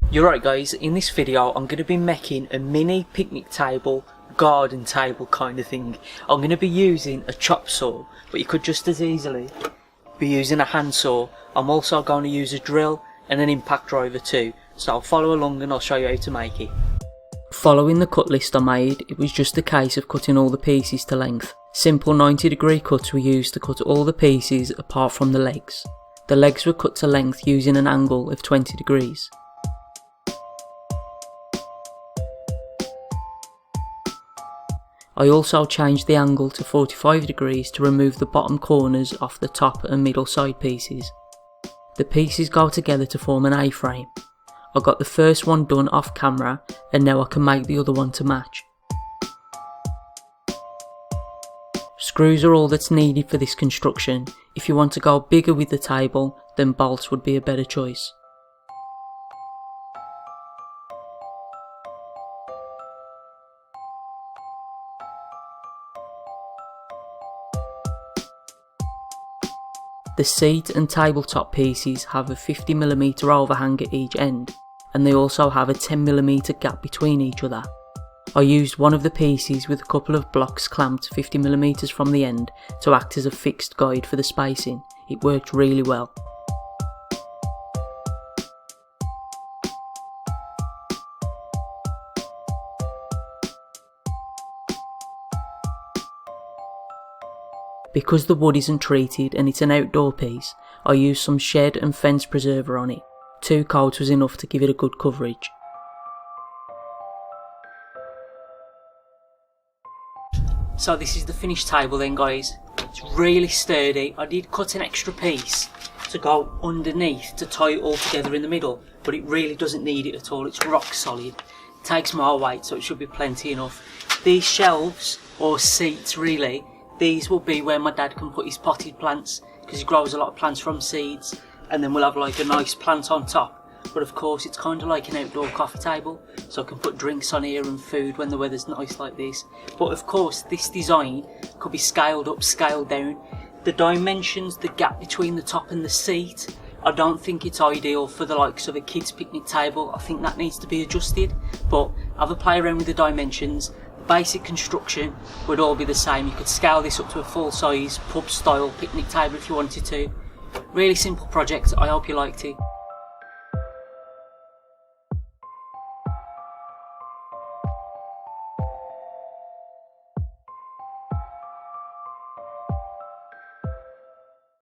You're right guys, in this video I'm going to be making a mini picnic table, garden table kind of thing. I'm going to be using a chop saw, but you could just as easily be using a handsaw. I'm also going to use a drill and an impact driver too, so I'll follow along and I'll show you how to make it. Following the cut list I made, it was just a case of cutting all the pieces to length. Simple 90-degree cuts were used to cut all the pieces apart from the legs. The legs were cut to length using an angle of 20 degrees. I also changed the angle to 45 degrees to remove the bottom corners off the top and middle side pieces. The pieces go together to form an A-frame. I got the first one done off camera and now I can make the other one to match. Screws are all that's needed for this construction. If you want to go bigger with the table, then bolts would be a better choice. The seat and tabletop pieces have a 50mm overhang at each end, and they also have a 10mm gap between each other. I used one of the pieces with a couple of blocks clamped 50mm from the end to act as a fixed guide for the spacing. It worked really well. Because the wood isn't treated and it's an outdoor piece, I used some shed and fence preserver on it. 2 coats was enough to give it a good coverage. So this is the finished table then guys. It's really sturdy. I did cut an extra piece to go underneath to tie it all together in the middle, but it really doesn't need it at all. It's rock solid. It takes more weight, so it should be plenty enough. These shelves, or seats really, these will be where my dad can put his potted plants, because he grows a lot of plants from seeds, and then we'll have like a nice plant on top. But of course it's kind of like an outdoor coffee table, so I can put drinks on here and food when the weather's nice like this. But of course this design could be scaled up, scaled down. The dimensions, the gap between the top and the seat, I don't think it's ideal for the likes of a kids picnic table. I think that needs to be adjusted, but have a play around with the dimensions. Basic construction would all be the same. You could scale this up to a full size pub style picnic table if you wanted to. Really simple project. I hope you liked it.